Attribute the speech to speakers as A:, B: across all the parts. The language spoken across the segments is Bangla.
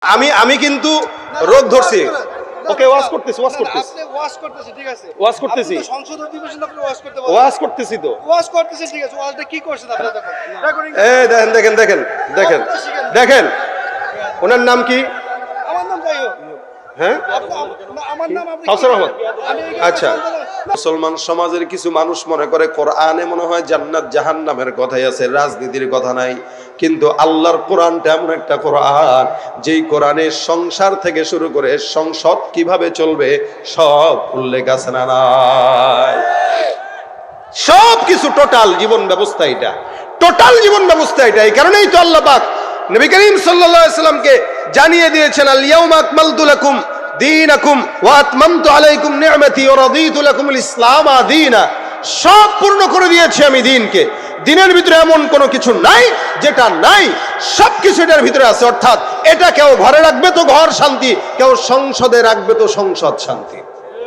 A: আমি কিন্তু রোগ ধরছি। ওকে ওয়াজ করতেছি
B: আপনি ওয়াজ করতেছেন, ঠিক আছে,
A: ওয়াজ করতেছি,
B: আপনি তো সংসদ অধিবেশনে আপনি ওয়াজ করতে বলেন।
A: ওয়াজ করতেছি তো
B: ওয়াজ করতেছেন, ঠিক আছে, ওয়াজটা কি করছেন আপনি তখন? রেকর্ডিং
A: এই দেখেন দেখেন ওনার নাম কি?
B: আমার নাম যাই হোক,
A: হ্যাঁ
B: আমার নাম আপনি
A: হাসান আহমদ।
B: আমি
A: আচ্ছা, মুসলমান সমাজের কিছু মানুষ মনে করে কোরআনে মনে হয় জান্নাত জাহান্নামের কথাই আছে, রাজনীতির কথা নাই। কিন্তু আল্লাহর কোরআনটা এমন একটা কোরআন, যেই কোরআনে সংসার থেকে শুরু করে সংসদ কিভাবে চলবে সব উল্লেখ আছে না নাই? সব কিছু টোটাল জীবন ব্যবস্থা, এটা টোটাল জীবন ব্যবস্থা এটা। এই কারণেই তো আল্লাহ পাক নবী করিম সাল্লাল্লাহু আলাইহি সাল্লামকে জানিয়ে দিয়েছেন, আল ইয়াউমা আকমালতু লাকুম দীনাকুম ওয়া আতমামতু আলাইকুম নি'মাতি ওয়া রাদিতু লাকুমুল ইসলাম দীনা। সব পূর্ণ করে দিয়েছি আমি দিনকে। দিনের ভিতরে এমন কোনো কিছু নাই যেটা নাই, সবকিছু এটার ভিতরে আছে। অর্থাৎ এটা কেউ ঘরে রাখবে তো ঘর শান্তি, কেউ সংসদে রাখবে তো সংসদ শান্তি।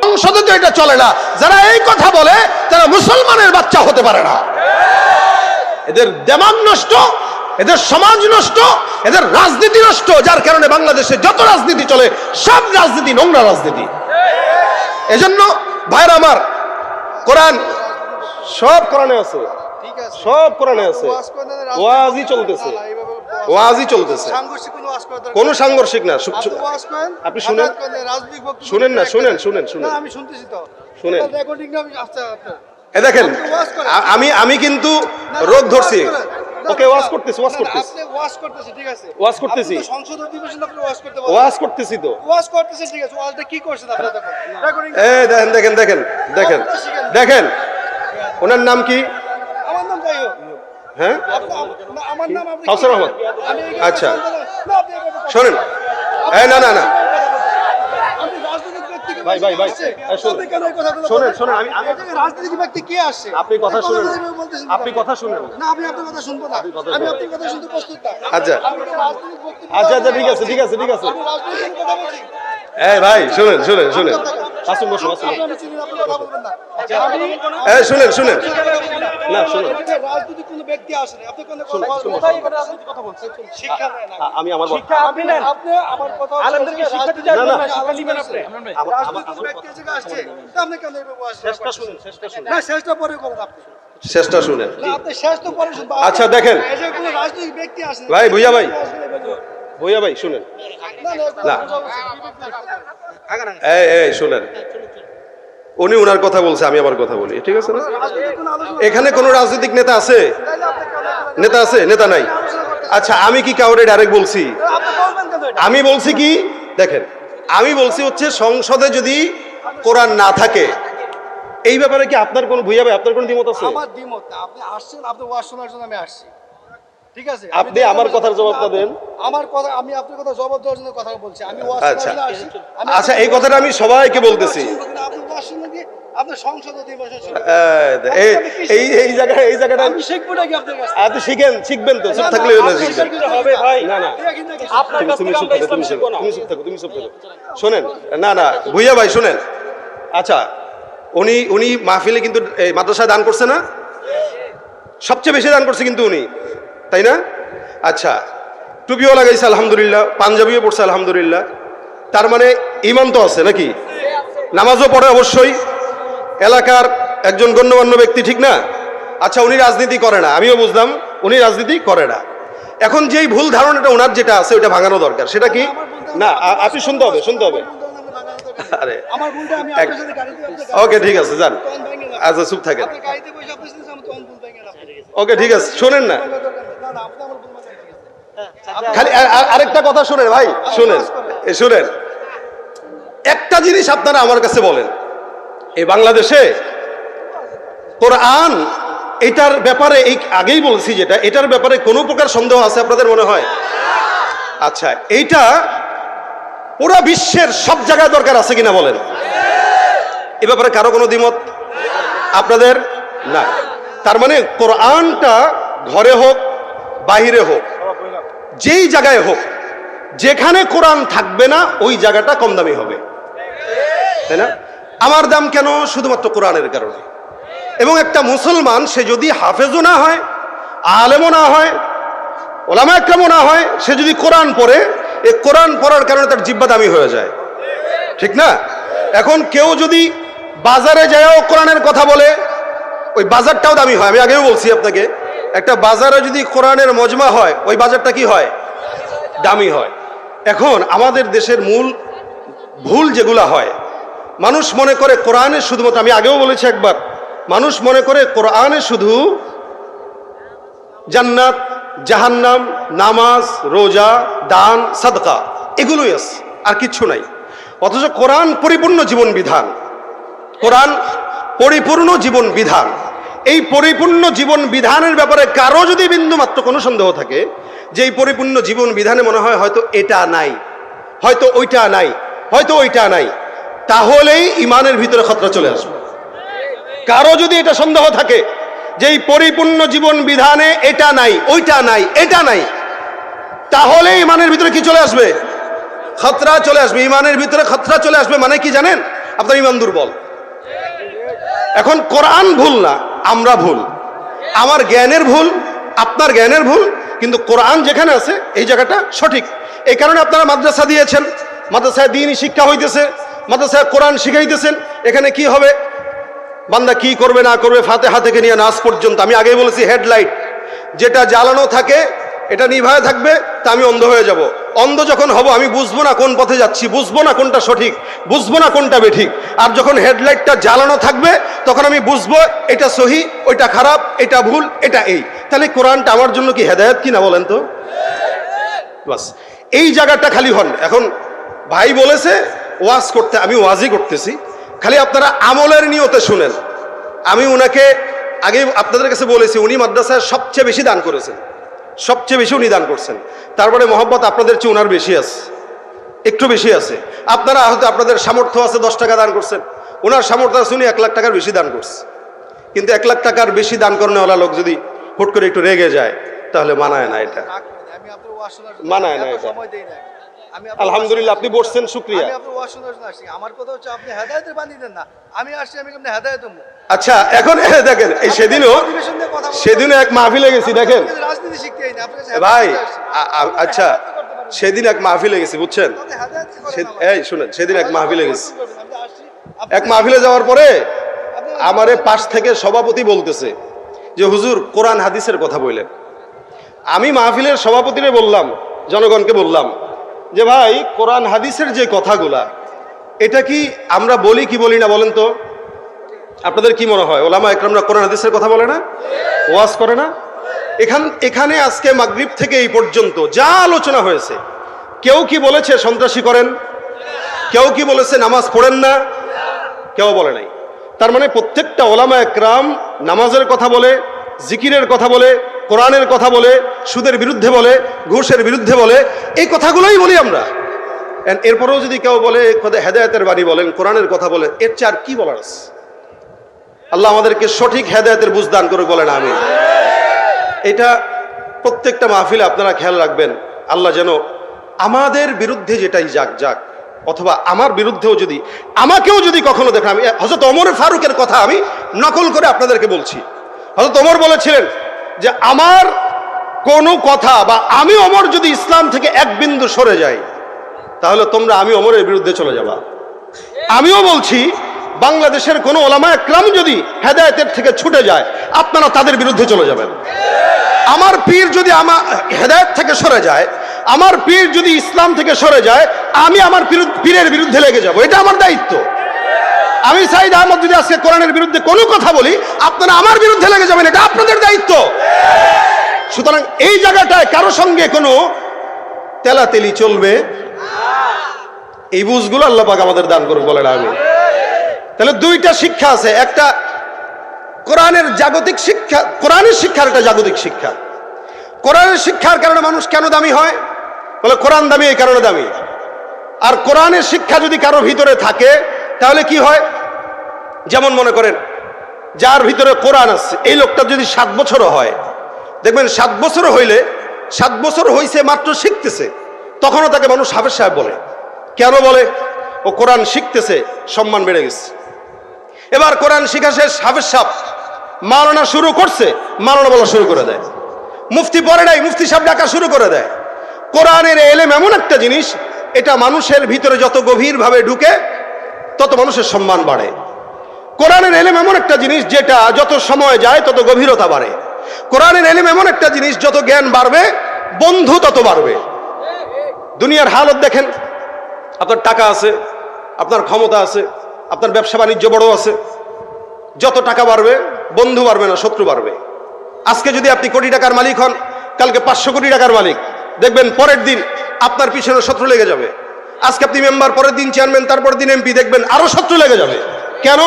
A: সংসদে তো এটা চলে না। যারা এই কথা বলে তারা মুসলমানের বাচ্চা হতে পারে না। এদের দিমাগ নষ্ট, এদের সমাজ নষ্ট, এদের রাজনীতি নষ্ট, যার কারণে বাংলাদেশে যত রাজনীতি চলে সব রাজনীতি নোংরা রাজনীতি। এজন্য ভাইরা আমার, কোরআন সব কোরআনে আছে,
B: ঠিক আছে,
A: সব কোরআনে আছে,
B: ওয়াজ করেন,
A: ওয়াজই চলতেছে, ওয়াজই চলতেছে,
B: সাংঘর্ষিক কোনো ওয়াজ করার দরকার
A: কোনো সাংঘর্ষিক না।
B: আপনি ওয়াজ করেন,
A: আপনি শুনেন,
B: রাজনৈতিক বক্তব্য
A: শুনেন না, শুনেন।
B: না, আমি শুনতেছি তো,
A: শুনেন।
B: রেকর্ডিংটা আমি আচ্ছা আপনার
A: এ দেখেন,
B: আপনি ওয়াজ করেন।
A: আমি কিন্তু
B: না,
A: রোগ
B: আপনি
A: ধরছি।
B: ওয়াজ করেন। না,
A: ওকে ওয়াজ করতেছি, ওয়াজ
B: না,
A: করতেছি,
B: আপনি ওয়াজ করতেছেন, ঠিক আছে,
A: ওয়াজ করতেছি,
B: আপনি তো সংসদ অধিবেশনে আপনি ওয়াজ করতে বলেন।
A: ওয়াজ করতেছি তো।
B: ওয়াজ করতেছেন, ঠিক আছে, ওয়াজটা কি করছেন আপনি তখন? রেকর্ডিং
A: এই দেখেন ওনার নাম কি?
B: আমার নাম যাই হোক,
A: হ্যাঁ
B: আমার নাম আপনি
A: হাসান আহমদ।
B: আমি এই
A: আচ্ছা,
B: না, আপনি এভাবে কথা
A: শোনেন, এই না
B: আপনি রাজনৈতিক ব্যক্তিকে
A: ভাই,
B: আসছে,
A: এই শুনুন।
B: আপনি কেন এই কথাগুলো
A: শোনেন,
B: বলেন?
A: শোনেন, আমি
B: এই জায়গায় রাজনৈতিক ব্যক্তি কে আসছে?
A: আপনি কথা
B: এই
A: শুনেন,
B: কথাগুলো বলতেছেন
A: আপনি
B: কেন?
A: কথা শুনেন।
B: না, আমি আপনার কথা শুনবো না,
A: কথা
B: আমি
A: শুনুন।
B: আপনার কথা শুনতে প্রস্তুত না।
A: আচ্ছা।
B: আমি কি রাজনৈতিক বক্তব্য
A: আচ্ছা,
B: বলতে
A: ঠিক আছে,
B: পারছি?
A: ঠিক আছে, ঠিক আছে।
B: আমি রাজনৈতিক কথা বলছি।
A: এই ভাই শুনেন, আসুন বসুন।
B: আপনি চিনেন, আপনি কথা বলবেন না।
A: এই শুনেন না, শুনুন।
B: রাজনৈতিক কোনো ব্যক্তি আসে না, আপনি কোনো
A: শুনুন।
B: কথা বলছেন, শিক্ষা নেন না।
A: আমি আমার
B: আপনি আমার কথা হচ্ছে
C: আলেমদেরকে শিক্ষা দিতে
A: না, না।
C: শিক্ষা দিবেন আপনি।
B: রাজনৈতিক ব্যক্তি এসে আসছে, তা আপনি কেন এভাবে আসছেন?
A: শেষটা শুনেন।
B: না, শেষটা পরে করেন আপনি।
A: শেষটা শুনেন।
B: না, আপনি শেষ তো পরে শুনবেন।
A: আচ্ছা, দেখেন।
B: এই যে কোনো রাজনৈতিক ব্যক্তি আসে না।
A: ভাই, ভুইয়া ভাই শুনেন।
B: না,
A: এই শুনেন, উনি ওনার কথা বলছে, আমি আমার কথা বলি, ঠিক আছে না?
B: রাজনৈতিক কোনো আলোচনা
A: এখানে কোন রাজনৈতিক নেতা আছে?
B: তাইলে আপনি কেন
A: নেতা আছে? নেতা নাই। আচ্ছা, আমি কি কাউরে ডাইরেক্ট বলছি?
B: আপনি বলবেন কেন এটা?
A: আমি বলছি কি, দেখেন, আমি বলছি হচ্ছে সংসদে যদি কোরআন না থাকে, এই ব্যাপারে কি আপনার কোন ভুইয়া ভাই, আপনার কোন দ্বিমত আছে?
B: আমার দ্বিমত না, আপনি আসছেন, আপনি ওয়াজ শোনার জন্য আমি আসছি, ঠিক আছে?
A: আপনি আমার কথার জবাবটা দেন।
B: আমার কথা, আমি আপনার কথা জবাব দেওয়ার জন্য কথা বলছি, আমি ওয়াজ
A: আচ্ছা।
B: শোনার জন্য আসছি।
A: আচ্ছা, এই কথাটা আমি সবাইকে বলতেছি।
B: আপনি ওয়াজ শুনে দিয়ে আপনি সংসদ অধিবেশন শুরু
A: এই জায়গাটা
B: আমি শিখবো নাকি আপনার কাছে?
A: আপনি শিখবেন তো, চুপ থাকলে শিখবেন।
C: হবে ভাই।
A: না
C: আপনার কাছ
A: তুমি
C: থেকে
A: চুপ
C: আমরা
A: থাকো,
C: ইসলাম শিখবো না।
A: তুমি চুপ থাকো। শোনেন, না ভুইয়া ভাই শুনেন। আচ্ছা, উনি মাহফিলে কিন্তু এই মাদ্রাসায় দান করছে না? সবচেয়ে বেশি দান করছে কিন্তু উনি, তাই না? আচ্ছা, টুপিও লাগাইছে আলহামদুলিল্লাহ, পাঞ্জাবিও পড়ছে আলহামদুলিল্লাহ, তার মানে ঈমান তো আছে নাকি? নামাজও পড়ে অবশ্যই, এলাকার একজন গণ্যমান্য ব্যক্তি, ঠিক না? আচ্ছা, উনি রাজনীতি করে না, আমিও বুঝলাম উনি রাজনীতি করে না। এখন যেই ভুল ধারণাটা ওনার যেটা আছে ওটা ভাঙানো দরকার। সেটা কি? না, আপনি শুনতে হবে। আরে
B: আমার ভুলটা আমি আপনার সাথে গাড়িতে
A: ওকে, ঠিক আছে, যান। আচ্ছা, চুপ থাকেন।
B: আপনি গাড়িতে বসে আপনি শুনছেন, আমি তখন ভুল ভেঙে না।
A: ওকে, ঠিক আছে, শোনেন না।
B: না, আপনি আমার ভুল মানে ঠিক আছে।
A: খালি আরেকটা কথা শুনেন ভাই, শুনেন। একটা জিনিস আপনারা আমার কাছে বলেন, এই বাংলাদেশে কোরআন এটার ব্যাপারে, এই আগেই বলছি যেটা, এটার ব্যাপারে কোনো প্রকার সন্দেহ আছে আপনাদের মনে হয়? আচ্ছা, এইটা পুরো বিশ্বের সব জায়গায় দরকার আছে কিনা বলেন? এ ব্যাপারে কারো কোনো দ্বিমত আপনাদের? না। তার মানে কোরআনটা ঘরে হোক বাহিরে হোক, যেই জায়গায় হোক, যেখানে কোরআন থাকবে না ওই জায়গাটা কম দামি হবে, তাই না? আমার দাম কেন? শুধুমাত্র কোরআনের কারণে। এবং একটা মুসলমান, সে যদি হাফেজও না হয়, আলেমও না হয়, ওলামা একরামও না হয়, সে যদি কোরআন পড়ে এই কোরআন পড়ার কারণে তার জিহ্বা দামি হয়ে যায়, ঠিক না? এখন কেউ যদি বাজারে যায়ও কোরআনের কথা বলে, ওই বাজারটাও দামি হয়। আমি আগেও বলছি আপনাকে, একটা বাজারে যদি কোরআনের মজমা হয়, ওই বাজারটা কি হয়? দামি হয়। এখন আমাদের দেশের মূল ভুল যেগুলা হয়, মানুষ মনে করে কোরআনে শুধুমাত্র, আমি আগেও বলেছি একবার, মানুষ মনে করে কোরআনে শুধু জান্নাত, জাহান্নাম, নামাজ, রোজা, দান, সাদকা এগুলোই আছে, আর কিচ্ছু নাই। অথচ কোরআন পরিপূর্ণ জীবন বিধান, কোরআন পরিপূর্ণ জীবন বিধান। এই পরিপূর্ণ জীবন বিধানের ব্যাপারে কারো যদি বিন্দু মাত্র কোনো সন্দেহ থাকে যে এই পরিপূর্ণ জীবন বিধানে মনে হয় হয়তো এটা নাই, হয়তো ওইটা নাই, হয়তো ওইটা নাই, তাহলেই ইমানের ভিতরে খতরা চলে আসবে। কারো যদি এটা সন্দেহ থাকে যে এই পরিপূর্ণ জীবন বিধানে এটা নাই, ওইটা নাই, এটা নাই, তাহলে ইমানের ভিতরে কি চলে আসবে? খতরা চলে আসবে। ইমানের ভিতরে খতরা চলে আসবে মানে কি জানেন? আপনার ইমান দুর্বল। এখন কোরআন ভুল না, আমরা ভুল, আমার জ্ঞানের ভুল, আপনার জ্ঞানের ভুল, কিন্তু কোরআন যেখানে আছে এই জায়গাটা সঠিক। এই কারণে আপনারা মাদ্রাসা দিয়েছেন, মাদ্রাসায় দ্বীনি শিক্ষা হইতেছে, মাদ্রাসায় কোরআন শিখাইতেছেন। এখানে কি হবে? বান্দা কি করবে না করবে ফাতিহা থেকে নিয়ে নাস পর্যন্ত। আমি আগেই বলেছি, হেডলাইট যেটা জ্বালানো থাকে এটা নিভায় থাকবে, তা আমি অন্ধ হয়ে যাব। অন্ধ যখন হব আমি বুঝবো না কোন পথে যাচ্ছি, বুঝবো না কোনটা সঠিক, বুঝবো না কোনটা বেঠিক। আর যখন হেডলাইটটা জ্বালানো থাকবে তখন আমি বুঝবো এটা সহি, ওইটা খারাপ, এটা ভুল, এটা এই। তাহলে কোরআনটা আমার জন্য কি হেদায়েত কি না বলেন তো? বাস এই জায়গাটা খালি হন। এখন ভাই বলেছে ওয়াজ করতে, আমি ওয়াজই করতেছি, খালি আপনারা আমলের নিয়তে শুনেন। আমি উনাকে আগে আপনাদের কাছে বলেছি, উনি মাদ্রাসায় সবচেয়ে বেশি দান করেছেন, সবচেয়ে বেশি উনি দান করছেন। তারপরে মহব্বত আপনাদের চেয়ে উনার বেশি আছে, একটু বেশি আছে। আপনারা হয়তো আপনাদের সামর্থ্য আছে 10 টাকা দান করছেন, ওনার সামর্থ্য আছে উনি 1 লাখ টাকার বেশি দান করছে। কিন্তু 1 লাখ টাকার বেশি দান করেওয়ালা লোক যদি হুট করে একটু রেগে যায় তাহলে মানায় না, এটা
B: আমি আপনার ওয়াজ শোনার জন্য
A: মানায় না,
B: এত
A: এটা
B: সময় দেই না।
A: আলহামদুলিল্লাহ আপনি বসছেন, শুকরিয়া।
B: আমি আপনার ওয়াজ শোনার জন্য আসছি। আমার কথা হচ্ছে আপনি হেদায়েতের বাণী দেন না, আমি আসছি আমি কেমনে হেদায়েত হবো?
A: আচ্ছা এখন দেখেন, এই সেদিনও এক মাহফিলে গেছি, দেখেন
B: রাজনীতি শিখতে না আপনার কাছে
A: ভাই,
B: হেদায়েত আসছি।
A: আচ্ছা সেদিন এক মাহফিলে গেছি বুঝছেন,
B: আপনি হেদায়েত কি করেন আমার?
A: এই শুনেন, সেদিন এক মাহফিলে গেছি,
B: আমি আসছি,
A: এক মাহফিলে যাওয়ার পরে আমারে পাশ থেকে সভাপতি বলতেছে যে হুজুর কোরআন হাদিসের কথা বললেন। আমি মাহফিলের সভাপতিরে বললাম, জনগণকে বললাম যে ভাই কোরআন হাদিসের যে কথাগুলা এটা কি আমরা বলি কি বলি না বলেন তো? আপনাদের কি মনে হয় ওলামা একরামরা কোরআন হাদিসের কথা বলে না, ওয়াজ করে না? এখানে আজকে মাগরিব থেকে এই পর্যন্ত যা আলোচনা হয়েছে, কেউ কি বলেছে সন্ত্রাসী করেন? কেউ কি বলেছে নামাজ পড়েন না? কেউ বলে নাই। তার মানে প্রত্যেকটা ওলামা একরাম নামাজের কথা বলে, জিকিরের কথা বলে, কোরআনের কথা বলে, সুদের বিরুদ্ধে বলে, ঘুষের বিরুদ্ধে বলে, এই কথাগুলোই বলি আমরা। এরপরেও যদি কেউ বলে হেদায়েতের বাণী বলেন, কোরআনের কথা বলেন, এর চেয়ে আর কি বলার আছে? আল্লাহ আমাদেরকে সঠিক হেদায়েতের বুঝ দান করে বলেন আমিন। এটা প্রত্যেকটা মাহফিলে আপনারা খেয়াল রাখবেন, আল্লাহ যেন আমাদের বিরুদ্ধে যেটাই যাক যাক, অথবা আমার বিরুদ্ধেও যদি, আমাকেও যদি কখনো দেখেন, আমি হযরত ওমর ফারুকের কথা আমি নকল করে আপনাদেরকে বলছি। হযরত ওমর বলেছিলেন যে আমার কোনো কথা বা আমি ওমর যদি ইসলাম থেকে এক বিন্দু সরে যাই তাহলে তোমরা আমি ওমরের বিরুদ্ধে চলে যাবা। আমিও বলছি বাংলাদেশের কোনো ওলামা একরাম যদি হেদায়েতের থেকে ছুটে যায় আপনারা তাদের বিরুদ্ধে চলে যাবেন। আমার পীর যদি আমার হেদায়েত থেকে সরে যায়, আমার পীর যদি ইসলাম থেকে সরে যায়, আমি আমার পীরের বিরুদ্ধে লেগে যাব, এটা আমার দায়িত্ব। আমি সাইদ আহমদ যদি আজকে কোরআনের বিরুদ্ধে কোনো কথা বলি আপনারা আমার বিরুদ্ধে লেগে যাবেন, এটা আপনাদের দায়িত্ব। সুতরাং এই জায়গাটায় কারো সঙ্গে কোনো তেলাতেলি চলবে, এই বুঝগুলো আল্লাহ পাক আমাদের দান করুক বলেন আমিন। তাহলে দুইটা শিক্ষা আছে, একটা কোরআনের জাগতিক শিক্ষা, কোরআনের শিক্ষার একটা জাগতিক শিক্ষা। কোরআনের শিক্ষার কারণে মানুষ কেন দামি হয়? বলে কোরআন দামি এই কারণে দামি। আর কোরআনের শিক্ষা যদি কারো ভিতরে থাকে তাহলে কি হয়? যেমন মনে করেন যার ভিতরে কোরআন আছে এই লোকটা যদি 7 বছরও হয়, দেখবেন 7 বছর হইলে, 7 বছর হইছে মাত্র শিখতেছে, তখনও তাকে মানুষ হাফেজ সাহেব বলে। কেন বলে? ও কোরআন শিখতেছে, সম্মান বেড়ে গেছে। এবার কোরআন শিখা শেষ, হাফেজ সাহেব মাওলানা শুরু করছে, মাওলানা বলা শুরু করে দেয়। মুফতি পড়ে নাই, মুফতি সাহেব ডাকা শুরু করে দেয়। কোরআনের এলেম এমন একটা জিনিস, এটা মানুষের ভিতরে যত গভীরভাবে ঢুকে তত মানুষের সম্মান বাড়ে। কোরআনের এলেম এমন একটা জিনিস যেটা যত সময় যায় তত গভীরতা বাড়ে। কোরআনের এলেম এমন একটা জিনিস, যত জ্ঞান বাড়বে বন্ধু তত বাড়বে। দুনিয়ার হালত দেখেন, আপনার টাকা আছে, আপনার ক্ষমতা আছে, আপনার ব্যবসা বাণিজ্য বড় আছে, যত টাকা বাড়বে বন্ধু বাড়বে না, শত্রু বাড়বে। আজকে যদি আপনি কোটি টাকার মালিক হন, কালকে 500 কোটি টাকার মালিক, দেখবেন পরের দিন আপনার পিছনে শত্রু লেগে যাবে। আজকে আপনি মেম্বার, পরের দিন চেয়ারম্যান, তারপরের দিন এমপি, দেখবেন আরো শত্রু লেগে যাবে। কেন?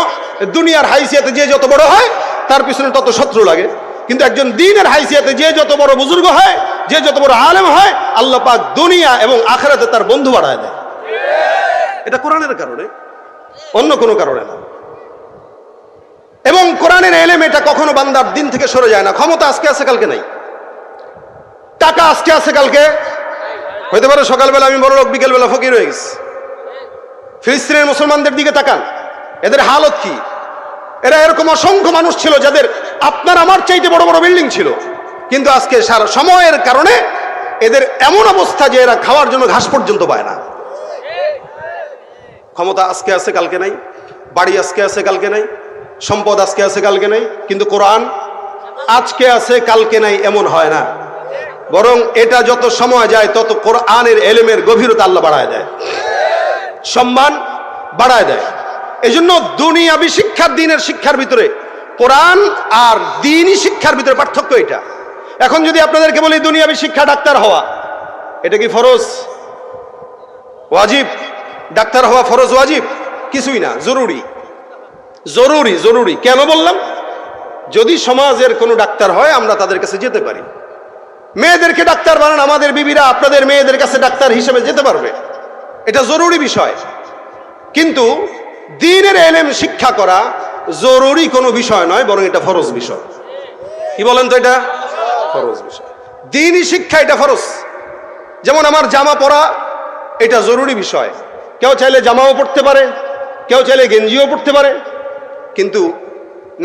A: দুনিয়ার হাইসিয়াতে যে যত বড় হয় তার পিছনে তত শত্রু লাগে। কিন্তু একজন দ্বীনের হাইসিয়াতে যে যত বড় বুজুর্গ হয়, যে যত বড় আলেম হয়, আল্লাহ পাক দুনিয়া এবং আখিরাতে তার বন্ধু বাড়ায় দেয়। এটা কোরআনের কারণে, অন্য কোনো কারণে না। এবং কোরআনের এলেম এটা কখনো বান্দার দিন থেকে সরে যায় না। ক্ষমতা আজকে আছে কালকে নাই, টাকা আজকে আছে কালকে হইতে পারে সকালবেলা আমি বড় লোক, বিকেলবেলা ফকির হয়ে গেছি। ফিলিস্তিনের মুসলমানদের দিকে তাকান, এদের হালত কি? এরা এরকম অসংখ্য মানুষ ছিল যাদের আপনার আমার চাইতে বড় বড় বিল্ডিং ছিল, কিন্তু আজকে সারা সময়ের কারণে এদের এমন অবস্থা যে এরা খাওয়ার জন্য ঘাস পর্যন্ত পায় না। ক্ষমতা আজকে আছে কালকে নাই, বাড়ি আজকে আছে কালকে নাই, সম্পদ আজকে আছে কালকে নাই, কিন্তু কোরআন আজকে আছে কালকে নাই এমন হয় না। বরং এটা যত সময় যায় তত কোরআনের এলেমের গভীরতা আল্লাহ বাড়ায় দেয়, সম্মান বাড়ায় দেয়। এই জন্য দুনিয়াবি শিক্ষার, দিনের শিক্ষার ভিতরে কোরআন আর দ্বীনি শিক্ষার ভিতরে পার্থক্য এটা। এখন যদি আপনাদেরকে বলি দুনিয়াবি শিক্ষা ডাক্তার হওয়া, এটা কি ফরজ ওয়াজিব? ডাক্তার হওয়া ফরজ ওয়াজিব? কিছুই না, জরুরি। জরুরি জরুরি কেন বললাম? যদি সমাজের কোনো ডাক্তার হয় আমরা তাদের কাছে যেতে পারি। মেয়েদেরকে ডাক্তার বানান, আমাদের বিবিরা আপনাদের মেয়েদের কাছে ডাক্তার হিসেবে যেতে পারবে, এটা জরুরি বিষয়। কিন্তু দ্বীনের এলেম শিক্ষা করা জরুরি কোনো বিষয় নয়, বরং এটা ফরজ বিষয়। কি বলেন তো? এটা ফরজ বিষয়। দ্বীনি শিক্ষা এটা ফরজ। যেমন আমার জামা পরা এটা জরুরি বিষয়, কেউ চাইলে জামাও পড়তে পারে, কেউ চাইলে গেঞ্জিও পড়তে পারে, কিন্তু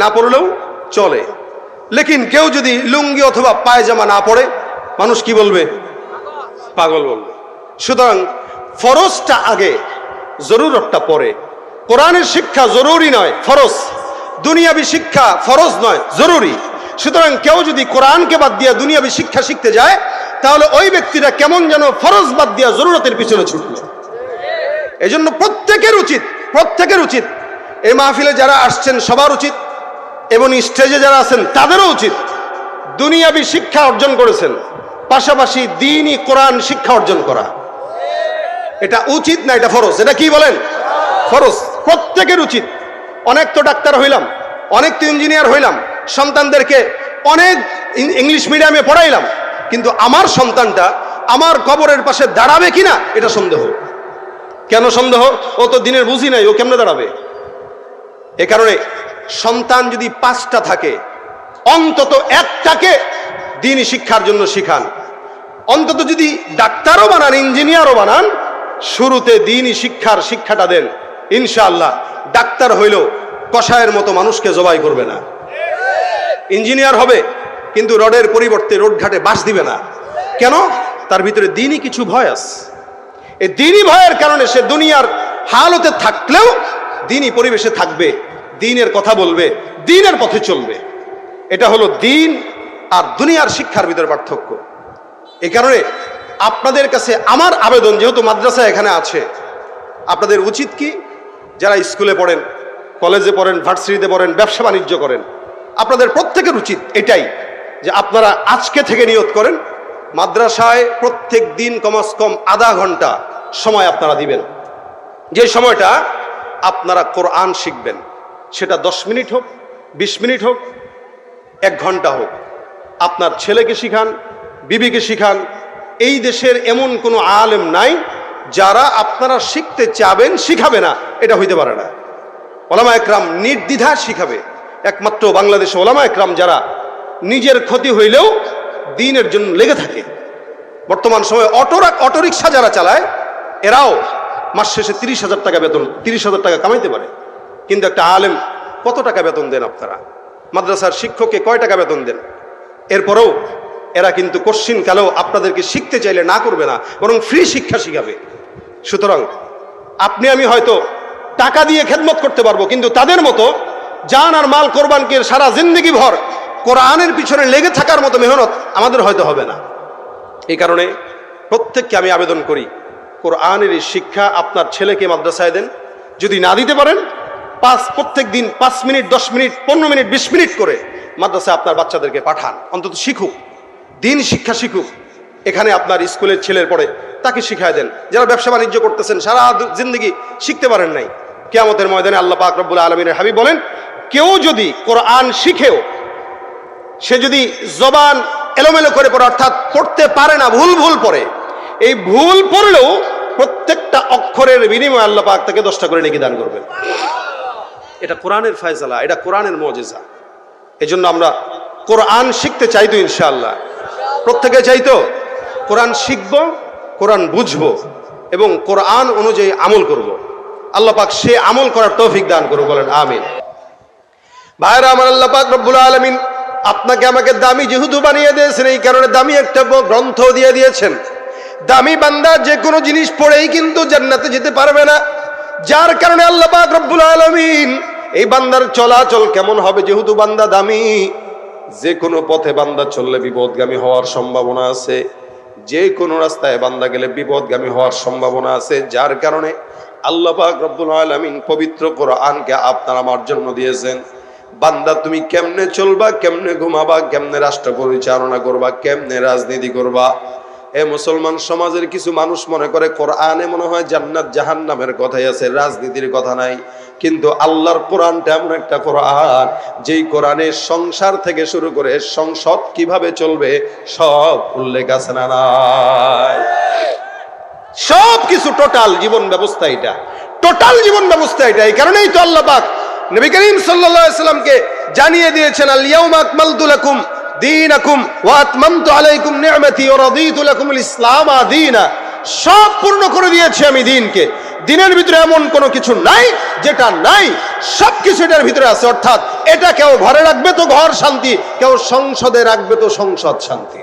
A: না পড়লেও চলে। লেকিন কেউ যদি লুঙ্গি অথবা পায়জামা না পড়ে, মানুষ কি বলবে? পাগল বলবে। সুতরাং ফরজটা আগে, জরুরতটা পরে। কোরআনের শিক্ষা জরুরি নয়, ফরজ। দুনিয়াবি শিক্ষা ফরজ নয়, জরুরি। সুতরাং কেউ যদি কোরআনকে বাদ দিয়ে দুনিয়াবি শিক্ষা শিখতে যায়, তাহলে ওই ব্যক্তিটা কেমন যেন ফরজ বাদ দিয়া জরুরতের পিছনে ছুটল। এই জন্য প্রত্যেকের উচিত, এই মাহফিলে যারা আসছেন সবার উচিত, এবং স্টেজে যারা আছেন তাদেরও উচিত, দুনিয়াবি শিক্ষা অর্জন করেছেন, পাশাপাশি দ্বীনি কোরআন শিক্ষা অর্জন করা। এটা উচিত না, এটা ফরজ। এটা কি বলেন? ফরজ। প্রত্যেকের উচিত। অনেক তো ডাক্তার হইলাম, অনেক তো ইঞ্জিনিয়ার হইলাম, সন্তানদেরকে অনেক ইংলিশ মিডিয়ামে পড়াইলাম, কিন্তু আমার সন্তানটা আমার কবরের পাশে দাঁড়াবে কিনা এটা সন্দেহ। কেন সন্দেহ? ও তো দিনের বুঝি নাই, ও কেমনে দাঁড়াবে? এ কারণে সন্তান যদি 5টা থাকে, অন্তত একটাকে দ্বীনি শিক্ষার জন্য শিখান। অন্তত যদি ডাক্তারও বানান, ইঞ্জিনিয়ারও বানান, শুরুতে দ্বীনি শিক্ষাটা দেন। ইনশাআল্লাহ ডাক্তার হইলেও কসায়ের মতো মানুষকে জবাই করবে না। ইঞ্জিনিয়ার হবে কিন্তু রডের পরিবর্তে রোডঘাটে বাঁশ দিবে না। কেন? তার ভিতরে দ্বীনি কিছু ভয় আছে। এই দ্বীনি ভয়ের কারণে সে দুনিয়ার হালতে থাকলেও দ্বীনি পরিবেশে থাকবে, দ্বীনের কথা বলবে, দ্বীনের পথে চলবে। এটা হলো দ্বীন আর দুনিয়ার শিক্ষার ভিতরে পার্থক্য। এই কারণে আপনাদের কাছে আমার আবেদন, যেহেতু মাদ্রাসা এখানে আছে, আপনাদের উচিত কি, যারা স্কুলে পড়েন, কলেজে পড়েন, ভার্সিটিতে পড়েন, ব্যবসা বাণিজ্য করেন, আপনাদের প্রত্যেকের উচিত এটাই যে আপনারা আজকে থেকে নিয়ত করেন, মাদ্রাসায় প্রত্যেক দিন কমাস কম আধা ঘন্টা সময় আপনারা দিবেন। যে সময়টা আপনারা কোরআন শিখবেন, সেটা 10 মিনিট হোক, 20 মিনিট হোক, 1 ঘন্টা হোক। আপনার ছেলেকে শিখান, বিবিকে শিখান। এই দেশের এমন কোনো আলেম নাই যারা আপনারা শিখতে চাবেন শিখাবে না, এটা হইতে পারে না। ওলামা একরাম নির্দ্বিধা শিখাবে। একমাত্র বাংলাদেশে ওলামা একরাম যারা নিজের ক্ষতি হইলেও দ্বীনের জন্য লেগে থাকে। বর্তমান সময়ে অটোরিকশা যারা চালায়, এরাও মাস শেষে 30,000 টাকা বেতন, 30,000 টাকা কামাইতে পারে। কিন্তু একটা আলেম কত টাকা বেতন দেন আপনারা? মাদ্রাসার শিক্ষককে কয় টাকা বেতন দেন? এরপরেও এরা কিন্তু কোশ্চিন কালেও আপনাদেরকে শিখতে চাইলে না করবে না, বরং ফ্রি শিক্ষা শিখাবে। সুতরাং আপনি আমি হয়তো টাকা দিয়ে খেদমত করতে পারবো, কিন্তু তাদের মতো জান আর মাল কোরবানকে সারা জিন্দগি ভর কোরআনের পিছনে লেগে থাকার মতো মেহনত আমাদের হয়তো হবে না। এই কারণে প্রত্যেককে আমি আবেদন করি, কোরআনের এই শিক্ষা আপনার ছেলেকে মাদ্রাসায় দেন। যদি না দিতে পারেন, প্রত্যেক দিন 5 মিনিট, 10 মিনিট, 15 মিনিট, 20 মিনিট করে মাদ্রাসায় আপনার বাচ্চাদেরকে পাঠান, অন্তত শিখুক, দিন শিক্ষা শিখুক। এখানে আপনার স্কুলের ছেলের পড়ে, তাকে শিখায় দেন। যারা ব্যবসা বাণিজ্য করতেছেন, সারা জিন্দগি শিখতে পারেন নাই, কিয়ামতের ময়দানে আল্লাহ পাক রব্বুল আলামিনের হাবিব বলেন, কেউ যদি কোরআন শিখেও সে যদি জবান এলোমেলো করে পড়ে, অর্থাৎ পড়তে পারে না, ভুল ভুল পড়ে, এই ভুল পড়লেও প্রত্যেকটা অক্ষরের বিনিময়ে আল্লাহ পাক তাকে 10টা করে নেকি দান করবেন। এটা কোরআনের ফয়সালা, এটা কোরআনের মুজিজা। এজন্য আমরা কোরআন শিখতে চাইতো, ইনশাআল্লাহ প্রত্যেকে চাইতো কোরআন শিখব, কোরআন বুঝবো এবং কোরআন অনুযায়ী আমল করব। আল্লাহ পাক সে আমল করার তৌফিক দান করুন, বলেন আমিন। ভাইরা আমার, আল্লাহ পাক রব্বুল আলামিন আপনাকে আমাকে দামি যেহেতু বানিয়ে দিয়েছেন, এই কারণে দামি একটা গ্রন্থ দিয়ে দিয়েছেন। দামি বান্দা যে কোনো জিনিস পড়েই কিন্তু জান্নাতে যেতে পারবে না, যার কারণে আল্লাহ পাক রব্বুল আলামিন এই বান্দার চলাচল কেমন হবে, যেহেতু বান্দা দামি, যে কোনো পথে বান্দা চললে বিপদগামী হওয়ার সম্ভাবনা আছে, যে কোনো রাস্তায় বান্দা গেলে বিপদগামী হওয়ার সম্ভাবনা আছে, যার কারণে আল্লাহ পাক রব্বুল আলামিন পবিত্র কোরআনকে আপনার আমার জন্য দিয়েছেন। বান্দা তুমি কেমনে চলবা, কেমনে ঘুমাবা, কেমনে রাষ্ট্র পরিচালনা করবা, কেমনে রাজনীতি করবা। এ মুসলমান সমাজের কিছু মানুষ মনে করে কোরআনে মনে হয় জান্নাত জাহান্নামের কথাই আছে, রাজনীতির কথা নাই। কিন্তু আল্লাহর কোরআনটা এমন একটা কোরআন, যেই কোরআনে সংসার থেকে শুরু করে সংসদ কিভাবে চলবে সব উল্লেখ আছে না নাই? সব কিছু টোটাল জীবন ব্যবস্থা, এটা টোটাল জীবন ব্যবস্থা এটা। এই কারণেই তো আল্লাহ পাক নবী করিম সাল্লাল্লাহু আলাইহি সাল্লামকে জানিয়ে দিয়েছেন, আল ইয়াউমা আকমালতু লাকুম দীনাকুম ওয়া আতমামতু আলাইকুম নি'মাতি ওয়া রাদিতু লাকুমুল ইসলাম দীনা। সব পূর্ণ করে দিয়েছি আমি দিনকে। দিনের ভিতরে এমন কোনো কিছু নাই যেটা নাই, সব কিছু এটার ভিতরে আছে। অর্থাৎ এটা কেউ ঘরে রাখবে তো ঘর শান্তি, কেউ সংসদে রাখবে তো সংসদ শান্তি।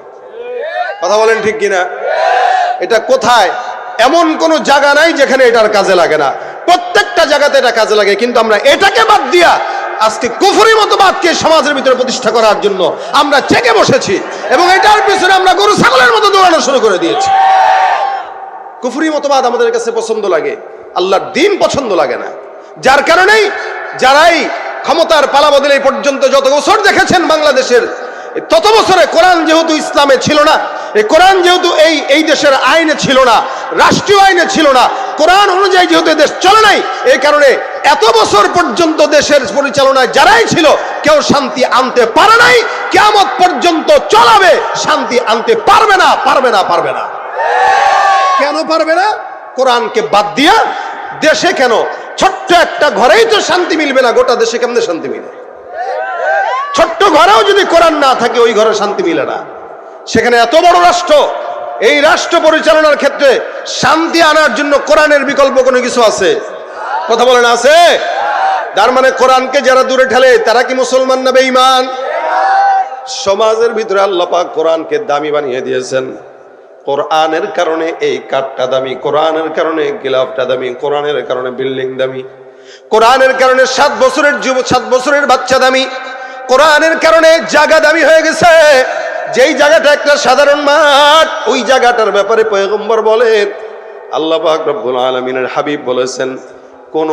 A: কথা বলেন ঠিক কিনা? এটা কোথায় এমন কোনো জায়গা নাই যেখানে এটার কাজে লাগে না, প্রত্যেকটা জায়গাতে এটা কাজে লাগে। কিন্তু আমরা এটাকে বাদ দিয়া আজকে কুফরি মতবাদকে সমাজের ভিতরে প্রতিষ্ঠা করার জন্য আমরা চেকে বসেছি এবং এটার পিছনে আমরা গরু ছাগলের মতো দৌড়ানো শুরু করে দিয়েছি। কুফরি মতবাদ আমাদের কাছে পছন্দ লাগে, আল্লাহর দ্বীন পছন্দ লাগে না। যার কারণেই যারাই ক্ষমতার পালা বদলে এই পর্যন্ত যত বছর দেখেছেন বাংলাদেশের, তত বছরে কোরআন যেহেতু ইসলামে ছিল না, এই কোরআন যেহেতু এই দেশের আইনে ছিল না, রাষ্ট্রীয় আইনে ছিল না, কোরআন অনুযায়ী যেহেতু দেশ চলে নাই, এই কারণে এত বছর পর্যন্ত দেশের পরিচালনায় যারাই ছিল কেউ শান্তি আনতে পারে নাই। কিয়ামত পর্যন্ত চলাবে, শান্তি আনতে পারবে না, পারবে না, পারবে না। কেন পারবে না? কোরআনকে বাদ দিয়া দেশে কেন ছোট্ট একটা ঘরেই তো শান্তি মিলবে না, গোটা দেশে কেমনে শান্তি মিলে? ছোট্ট ঘরেও যদি কোরআন না থাকে ওই ঘরে শান্তি মিলে না। সেখানে এত বড় রাষ্ট্র, এই রাষ্ট্র পরিচালনার ক্ষেত্রে শান্তি আনার জন্য কোরআনের বিকল্প কোনো কিছু আছে? কথা বলেন আছে? তার মানে কোরআনকে যারা দূরে ঠেলে তারা কি মুসলমান না বেঈমান? সমাজের ভিতরে আল্লাহ পাক কোরআনকে দামি বানিয়ে দিয়েছেন। কোরআনের কারণে এই কাঠটা দামি, কোরআনের কারণে গিলাফটা দামি, কোরআনের কারণে বিল্ডিং দামি, কোরআনের কারণে 7 বছরের যুবক 7 বছরের বাচ্চা দামি, কোরআনের কারণে জায়গা দামি হয়ে গেছে। যেই জায়গাটা একটা সাধারণ মাঠ, ওই জায়গাটার ব্যাপারে পয়গম্বর বলেন, আল্লাহ পাক রব্বুল আলামিনের হাবিব বলেছেন, কোন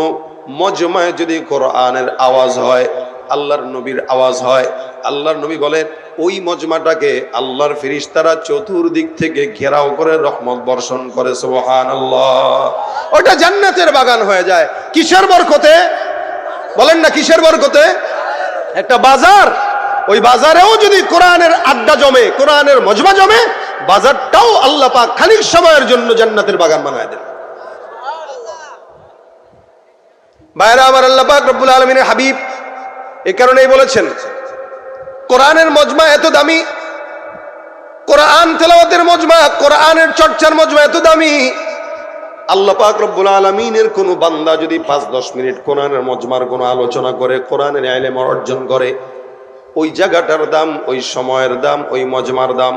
A: মজমায় যদি কোরআনের আওয়াজ হয়, আল্লাহর নবীর আওয়াজ হয়, আল্লাহর নবী বলেন ওই মজমাটাকে আল্লাহর ফেরেশতারা চতুর্দিক থেকে ঘেরাও করে রহমত বর্ষণ করে। সুবহানাল্লাহ। ওটা জান্নাতের বাগান হয়ে যায়। কিসের বরকতে? বলেন না কিসের বরকতে? একটা বাজার, ওই বাজারেও যদি কোরআনের আড্ডা জমে, কোরআনের মজমা জমে, বাজারটাও আল্লাহ পাক খানিক সময়ের জন্য জান্নাতের বাগান বানায় দেন। ভাইরা আমার, আল্লাহ পাক রব্বুল আলামিনের হাবিব এই কারণেই বলেছেন কোরআনের মজমা এত দামি, কোরআন তেলাওয়াতের মজমা, কোরআনের চর্চার মজমা এত দামি। আল্লাহ পাক রব্বুল আলামিনের কোন বান্দা যদি 5-10 মিনিট কোরআনের মজমার কোনো আলোচনা করে, কোরআনের ইলম অর্জন করে, ওই জায়গাটার দাম, ওই সময়ের দাম, ওই মজমার দাম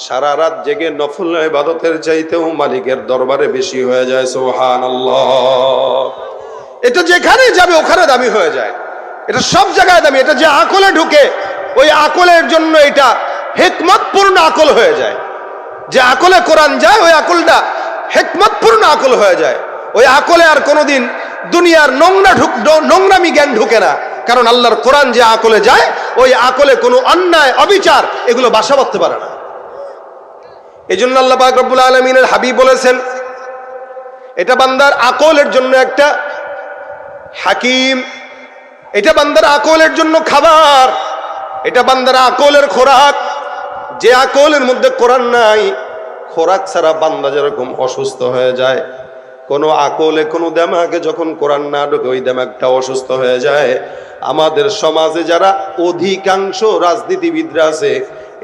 A: সারা রাত জেগে নফল ইবাদতের চাইতেও মালিকের দরবারে বেশি হয়ে যায়। সুবহানাল্লাহ। এটা যেখানে যাবে ওখানে দামি হয়ে যায়, এটা সব জায়গায় দামি। এটা যে আকলে ঢুকে ওই আকলের জন্য এটা হিকমতপূর্ণ আকল হয়ে যায়। যে আকলে কোরআন যায় ওই আকলটা হিকমতপূর্ণ আকল হয়ে যায়। ওই আকলে আর কোনোদিন দুনিয়ার নোংরামি জ্ঞান ঢুকে না, কারণ আল্লাহর কোরআন যে আকলে যায় ওই আকলে কোনো অন্যায় অবিচার এগুলো বাসা বাঁধতে পারে না। এই জন্য আল্লাহ পাক রব্বুল আলামিনের হাবিব বলেছেন এটা বান্দার আকলের জন্য একটা হাকিম, এটা বান্দার আকলের জন্য খাবার, এটা বান্দার আকলের খোরাক। যে আকলের মধ্যে কোরআন নাই, খোরাক ছাড়া বান্দা যেরকম অসুস্থ হয়ে যায়, কোনো আকলে কোনো দেমাগে যখন কোরআন না ঢোকে ওই দেমাগটা অসুস্থ হয়ে যায়। আমাদের সমাজে যারা অধিকাংশ রাজনীতিবিদরা আছে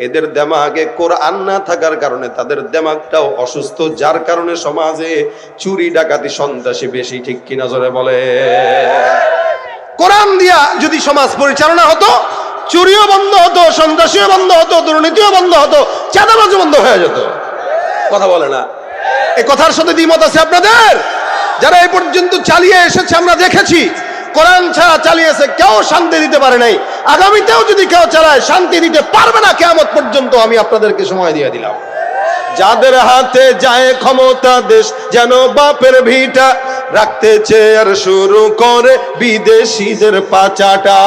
A: এদের দেমাগে কোরআন না থাকার কারণে তাদের দেমাগটাও অসুস্থ, যার কারণে সমাজে চুরি ডাকাতি সন্ত্রাসী বেশি। ঠিক কিনা জোরে বলে? কোরআন দিয়া যদি সমাজ পরিচালনা হতো, চুরিও বন্ধ হতো, সন্ত্রাসীও বন্ধ হতো, দুর্নীতিও বন্ধ হতো, চাঁদাবাজও বন্ধ হয়ে যেত। কথা বলে না? এই কথার সাথে দ্বিমত আছে আপনাদের? যারা এই পর্যন্ত চালিয়ে এসেছে আমরা দেখেছি, কোরআন ছাড়া চালিয়েছে, কেউ শান্তি দিতে পারে নাই। আগামীতেও যদি কেউ চালায় শান্তি দিতে পারবে না কিয়ামত পর্যন্ত। আমি আপনাদেরকে সময় দিয়ে দিলাম। যাদের হাতে যায় ক্ষমতা দেশ যেন বাপের ভিটা, রাখতে চেয়ার শুরু করে বিদেশিদের পাচাটা।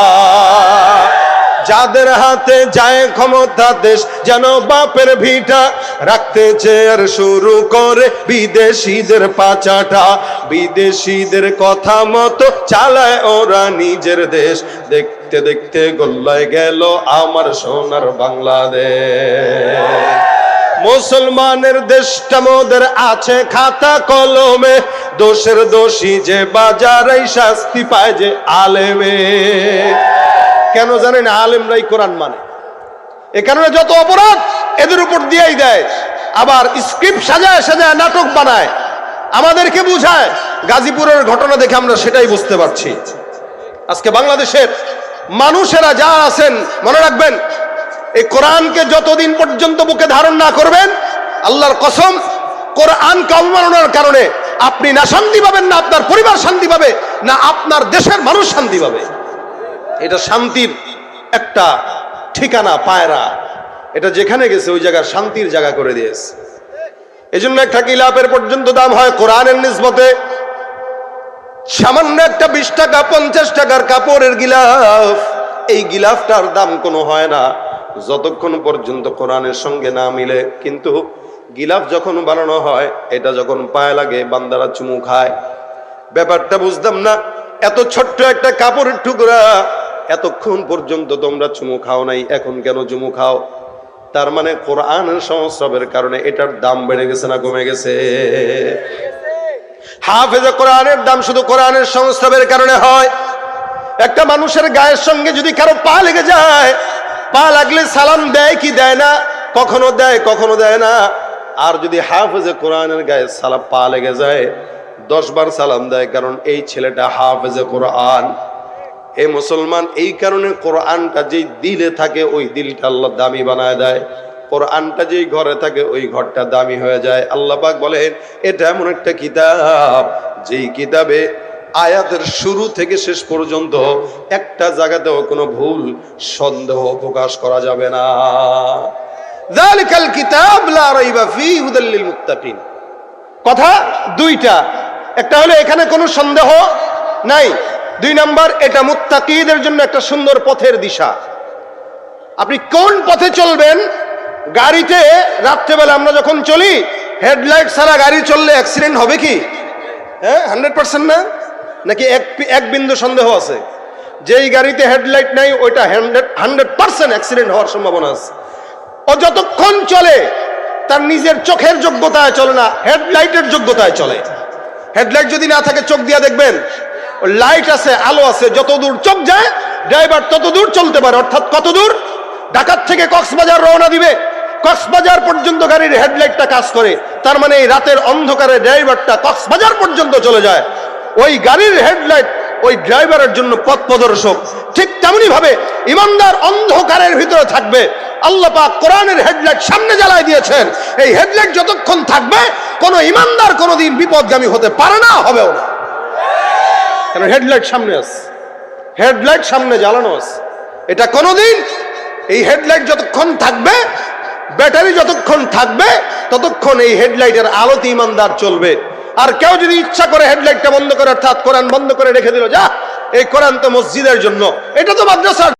A: যাদের হাতে যায় ক্ষমতা দেশ যেন বাপের ভিটা, রাখতে চেয়ার শুরু করে বিদেশিদের পাচাটা। বিদেশিদের কথা মতো চালায় ওরা নিজের দেশ, দেখতে দেখতে গোল্লায় গেল আমার সোনার বাংলাদেশ। মুসলমানের দেশটা মোদের আছে খাতা কলমে, দোষের দোষী যে বাজারে শাস্তি পায় যে আলেমে। কেন জানেন? আলেমরাই কোরআন মানে। এ কারণে যত অপরাধ এদের উপর দিয়েই দেয়, আবার স্ক্রিপ্ট সাজায় সাজায় নাটক বানায়, আমাদেরকে বুঝায়। গাজীপুরের ঘটনা দেখে আমরা সেটাই বুঝতে পারছি। আজকে বাংলাদেশের মানুষেরা যা আছেন মনে রাখবেন, এই কোরআনকে যতদিন পর্যন্ত বুকে ধারণ না করবেন, আল্লাহর কসম, কোরআনকে অবমাননার কারণে আপনি না শান্তি পাবেন, না আপনার পরিবার শান্তি পাবে, না আপনার দেশের মানুষ শান্তি পাবে। এটা শান্তির একটা ঠিকানা পায়রা, এটা যেখানে গেছে ওই জায়গা শান্তির জায়গা করে দিয়েছে। এই জন্য একটা গিলাফের পর্যন্ত দাম হয় কোরআনের নিসবতে। সামান্য একটা 20 টাকা 50 টাকার কাপড়ের গিলাফ, এই গিলাফটার দাম কোনো হয় না যতক্ষণ পর্যন্ত কোরআনের সঙ্গে না মিলে। কিন্তু গিলাফ যখন বানানো হয়, এটা যখন পায়ে লাগে বান্দারা চুমু খায়। ব্যাপারটা বুঝতাম না, এত ছোট্ট একটা কাপড়ের টুকরা, এতক্ষণ পর্যন্ত তোমরা চুমু খাও নাই, এখন কেন চুমু খাও? তার মানে কোরআনের সংস্রবের কারণে এটার দাম বেড়ে গেছে না কমে গেছে? হাফেজে কোরআনের দাম শুধু কোরআনের সংস্রবের কারণে হয়। একটা মানুষের গায়ের সঙ্গে যদি কারো পা লেগে যায়, পা লাগলে সালাম দেয় কি দেয় না? কখনো দেয়, কখনো দেয় না। আর যদি হাফেজে কোরআনের গায়ে পা লেগে যায় 10 বার সালাম দেয়, কারণ এই ছেলেটা হাফেজে কোরআন। এই মুসলমান, এই কারণে কোরআনটা যেই দিলে থাকে ওই দিলটা আল্লাহ দামি বানায় দেয়। কোরআনটা যেই ঘরে থাকে ওই ঘরটা দামি হয়ে যায়। আল্লাহ পাক বলেন এটা এমন একটা কিতাব যেই কিতাবে আয়াতের শুরু থেকে শেষ পর্যন্ত একটা জায়গাতেও কোনো ভুল সন্দেহ প্রকাশ করা যাবে না। যালিকাল কিতাব লা রাইবা ফীহি হুদাল লিল মুত্তাকিন। কথা দুইটা, একটা হলো এখানে কোনো সন্দেহ নাই, 2 নাম্বার এটা মুত্তাকিদের জন্য একটা সুন্দর পথের দিশা। আপনি কোন পথে চলবেন? গাড়িতে রাত্রেবেলা আমরা যখন চলি, হেডলাইট ছাড়া গাড়ি চললে অ্যাক্সিডেন্ট হবে কি? হ্যাঁ, 100% না? নাকি এক বিন্দু সন্দেহ আছে? যেই গাড়িতে হেডলাইট নাই ওইটা 100% অ্যাক্সিডেন্ট হওয়ার সম্ভাবনা আছে। ও যতক্ষণ চলে তার নিজের চোখের যোগ্যতায় চলে না, হেডলাইটের যোগ্যতায় চলে। হেডলাইট যদি না থাকে চোখ দিয়ে দেখবেন, লাইট আছে, আলো আছে, যত দূর চোখ যায় ড্রাইভার তত দূর চলতে পারে। অর্থাৎ কত দূর? ঢাকা থেকে কক্সবাজার রওনা দিবে, কক্সবাজার পর্যন্ত গাড়ির হেডলাইটটা কাজ করে, তার মানে এই রাতের অন্ধকারে ড্রাইভারটা কক্সবাজার পর্যন্ত চলে যায়। ওই গাড়ির হেডলাইট ওই ড্রাইভারের জন্য পথ প্রদর্শক। ঠিক তেমনি ভাবে ইমানদার অন্ধকারের ভিতরে থাকবে। আল্লাহ পাক কোরআনের হেডলাইট সামনে জ্বালায় দিয়েছেন। এই হেডলাইট যতক্ষণ থাকবে কোনো ইমানদার কোনোদিন বিপদগামী হতে পারে না, হবেও না। কারণ হেডলাইট সামনে আছে, হেডলাইট সামনে জ্বালানো আছে। এটা কোনোদিন, এই হেডলাইট যতক্ষণ থাকবে, ব্যাটারি যতক্ষণ থাকবে, ততক্ষণ এই হেডলাইটের আলোতে ইমানদার চলবে। আর কেউ যদি ইচ্ছা করে হেডলাইটটা বন্ধ করে, অর্থাৎ কোরআন বন্ধ করে রেখে দিল, যা এই কোরআন তো মসজিদের জন্য, এটা তো মাদ্রাসার